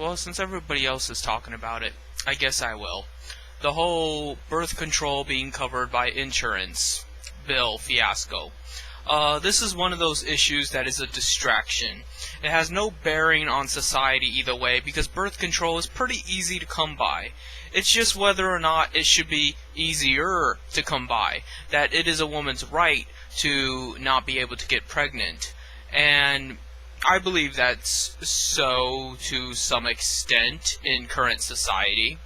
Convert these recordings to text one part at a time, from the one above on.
well, since everybody else is talking about it, I guess I will. The whole birth control being covered by insurance bill fiasco. This is one of those issues that is a distraction. It has no bearing on society either way because birth control is pretty easy to come by. It's just whether or not it should be easier to come by. That it is a woman's right to not be able to get pregnant. And I believe that's so to some extent in current society.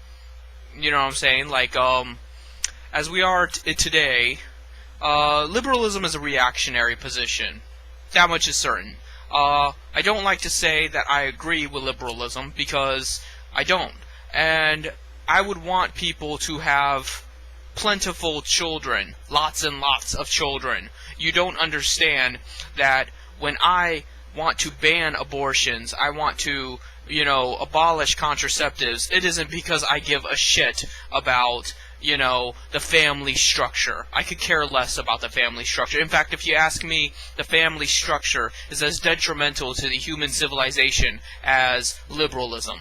You know what I'm saying? Like, as we are today, liberalism is a reactionary position. That much is certain. I don't like to say that I agree with liberalism because I don't. And I would want people to have plentiful children, lots and lots of children. You don't understand that when I want to ban abortions, I want to, abolish contraceptives, it isn't because I give a shit about, the family structure. I could care less about the family structure. In fact, if you ask me, the family structure is as detrimental to the human civilization as liberalism.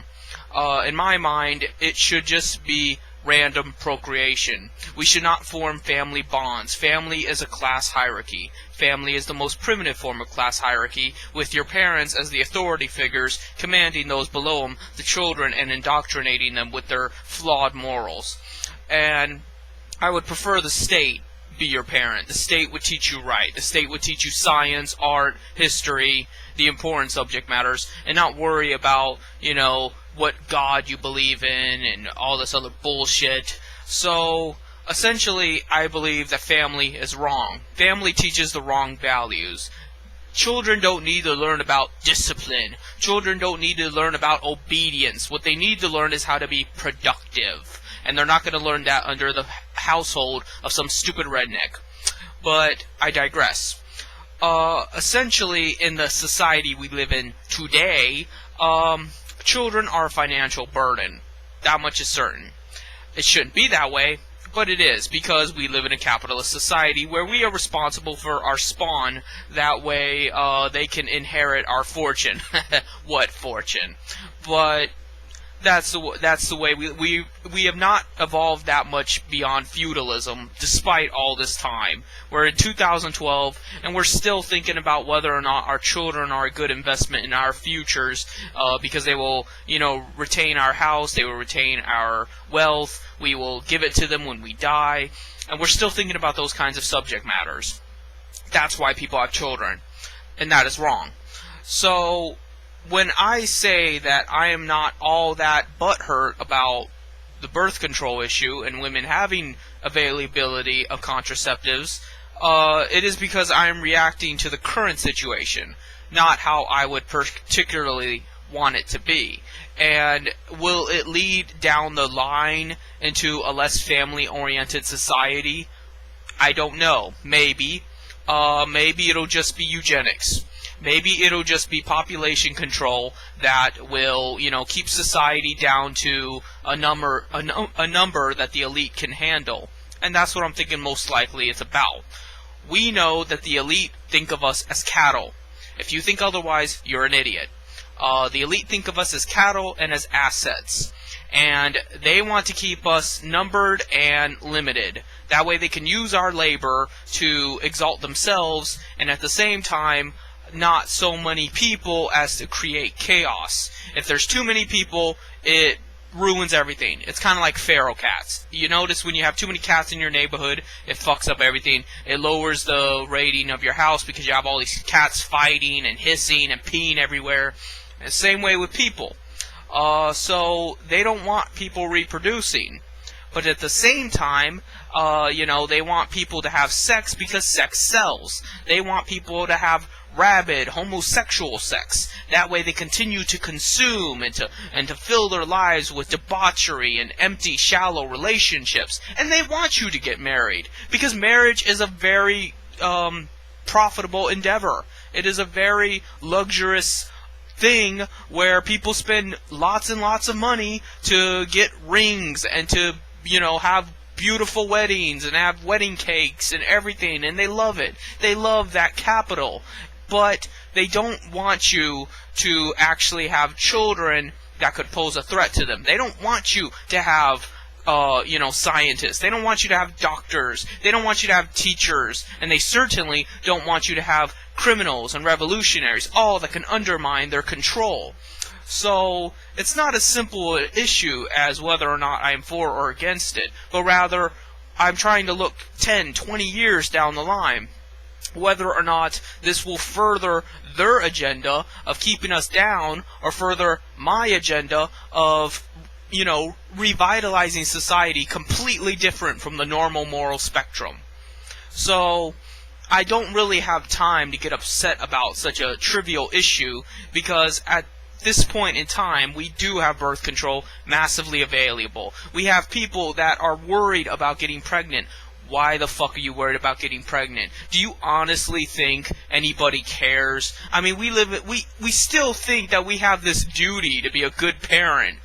In my mind, it should just be random procreation. We should not form family bonds. Family is a class hierarchy. Family is the most primitive form of class hierarchy, with your parents as the authority figures commanding those below them, the children, and indoctrinating them with their flawed morals. And I would prefer the state be your parent. The state would teach you right. The state would teach you science, art, history, the important subject matters, and not worry about, what God you believe in and all this other bullshit. So, essentially, I believe that family is wrong. Family teaches the wrong values. Children don't need to learn about discipline. Children don't need to learn about obedience. What they need to learn is how to be productive. And they're not going to learn that under the household of some stupid redneck. But I digress. Essentially, in the society we live in today, children are a financial burden. That much is certain. It shouldn't be that way, but it is, because we live in a capitalist society where we are responsible for our spawn. That way, they can inherit our fortune. What fortune? But that's the way we have not evolved that much beyond feudalism, despite all this time. We're in 2012, and we're still thinking about whether or not our children are a good investment in our futures, because they will, retain our house, they will retain our wealth, we will give it to them when we die, and we're still thinking about those kinds of subject matters. That's why people have children, and that is wrong. So, when I say that I am not all that butthurt about the birth control issue and women having availability of contraceptives, it is because I am reacting to the current situation, not how I would particularly want it to be. And will it lead down the line into a less family-oriented society? I don't know. Maybe. Maybe it'll just be eugenics. Maybe it'll just be population control that will, keep society down to a number that the elite can handle. And that's what I'm thinking most likely it's about. We know that the elite think of us as cattle. If you think otherwise, you're an idiot. The elite think of us as cattle and as assets. And they want to keep us numbered and limited. That way they can use our labor to exalt themselves, and at the same time, not so many people as to create chaos. If there's too many people, it ruins everything. It's kind of like feral cats. You notice when you have too many cats in your neighborhood, it fucks up everything. It lowers the rating of your house because you have all these cats fighting and hissing and peeing everywhere. And same way with people. So they don't want people reproducing. But at the same time, they want people to have sex because sex sells. They want people to have rabid homosexual sex. That way they continue to consume and to fill their lives with debauchery and empty, shallow relationships. And they want you to get married because marriage is a very profitable endeavor. It is a very luxurious thing where people spend lots and lots of money to get rings and to, have beautiful weddings and have wedding cakes and everything, and they love it. They love that capital. But they don't want you to actually have children that could pose a threat to them. They don't want you to have scientists. They don't want you to have doctors. They don't want you to have teachers. And they certainly don't want you to have criminals and revolutionaries, all that can undermine their control. So, it's not as simple an issue as whether or not I'm for or against it, but rather, I'm trying to look 10, 20 years down the line, whether or not this will further their agenda of keeping us down, or further my agenda of revitalizing society completely different from the normal moral spectrum. So, I don't really have time to get upset about such a trivial issue, because at this point in time, we do have birth control massively available. We have people that are worried about getting pregnant. Why the fuck are you worried about getting pregnant? Do you honestly think anybody cares? I mean, we still think that we have this duty to be a good parent.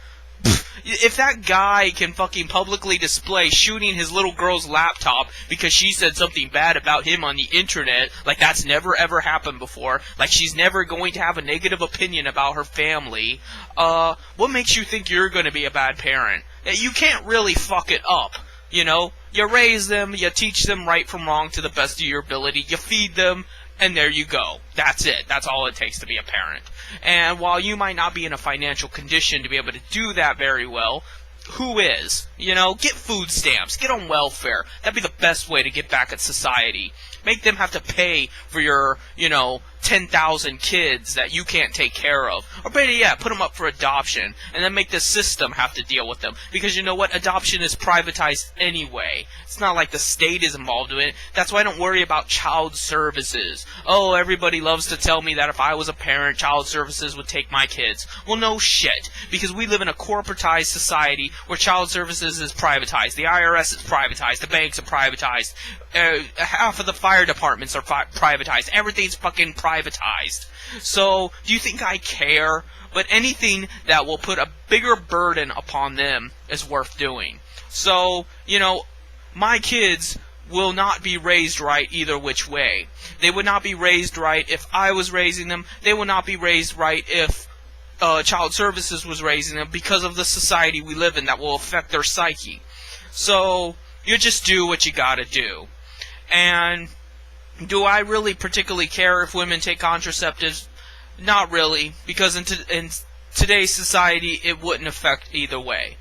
If that guy can fucking publicly display shooting his little girl's laptop because she said something bad about him on the internet, like that's never ever happened before, like she's never going to have a negative opinion about her family, what makes you think you're going to be a bad parent? You can't really fuck it up, You raise them, you teach them right from wrong to the best of your ability, you feed them, and there you go. That's it. That's all it takes to be a parent. And while you might not be in a financial condition to be able to do that very well, who is? Get food stamps. Get on welfare. That'd be the best way to get back at society. Make them have to pay for your, 10,000 kids that you can't take care of. Or better yet, put them up for adoption, and then make the system have to deal with them. Because you know what? Adoption is privatized anyway. It's not like the state is involved in it. That's why I don't worry about child services. Oh, everybody loves to tell me that if I was a parent, child services would take my kids. Well, no shit. Because we live in a corporatized society where child services is privatized. The IRS is privatized. The banks are privatized. Half of the fire departments are privatized. Everything's fucking privatized. So, do you think I care? But anything that will put a bigger burden upon them is worth doing. So, my kids will not be raised right either which way. They would not be raised right if I was raising them. They would not be raised right if child services was raising them, because of the society we live in that will affect their psyche. So, you just do what you gotta do. And do I really particularly care if women take contraceptives? Not really, because in today's society, it wouldn't affect either way.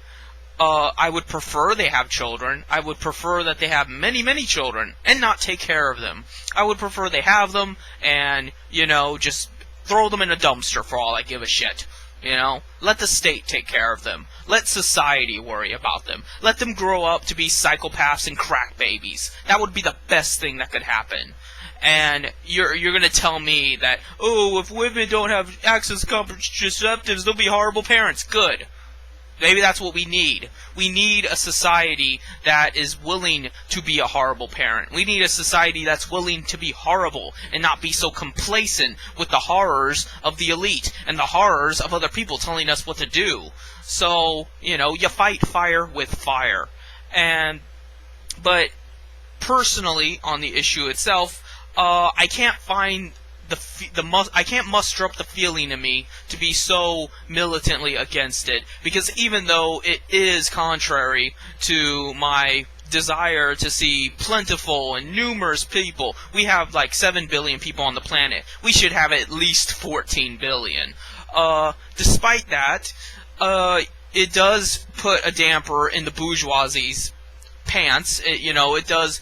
I would prefer they have children. I would prefer that they have many, many children and not take care of them. I would prefer they have them and, just throw them in a dumpster for all I give a shit. Let the state take care of them. Let society worry about them. Let them grow up to be psychopaths and crack babies. That would be the best thing that could happen. And you're going to tell me that, oh, if women don't have access to contraceptives, they'll be horrible parents. Good. Maybe that's what we need. We need a society that is willing to be a horrible parent. We need a society that's willing to be horrible and not be so complacent with the horrors of the elite and the horrors of other people telling us what to do. So, you fight fire with fire. But personally, on the issue itself, I can't find I can't muster up the feeling in me to be so militantly against it, because even though it is contrary to my desire to see plentiful and numerous people, we have like 7 billion people on the planet, we should have at least 14 billion. Despite that, it does put a damper in the bourgeoisie's pants. It does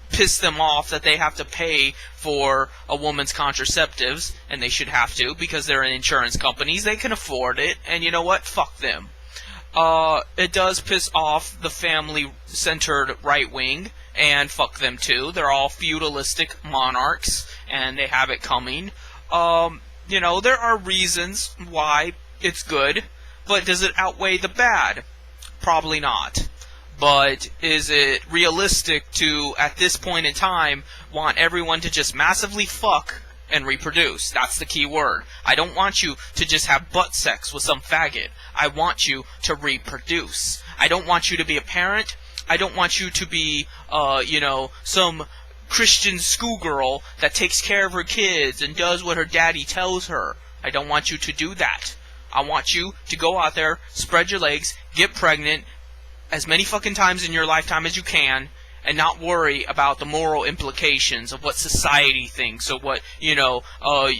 piss them off that they have to pay for a woman's contraceptives, and they should have to, because they're insurance companies. They can afford it, and you know what? Fuck them. It does piss off the family-centered right wing, and fuck them too. They're all feudalistic monarchs, and they have it coming. There are reasons why it's good, but does it outweigh the bad? Probably not. But is it realistic to, at this point in time, want everyone to just massively fuck and reproduce? That's the key word. I don't want you to just have butt sex with some faggot. I want you to reproduce. I don't want you to be a parent. I don't want you to be, some Christian schoolgirl that takes care of her kids and does what her daddy tells her. I don't want you to do that. I want you to go out there, spread your legs, get pregnant as many fucking times in your lifetime as you can, and not worry about the moral implications of what society thinks or what,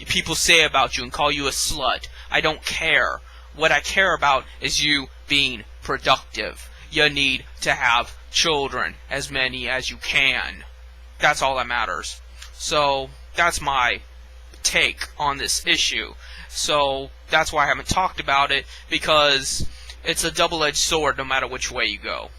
people say about you and call you a slut. I don't care. What I care about is you being productive. You need to have children, as many as you can. That's all that matters. So, that's my take on this issue. So, that's why I haven't talked about it, because it's a double-edged sword no matter which way you go.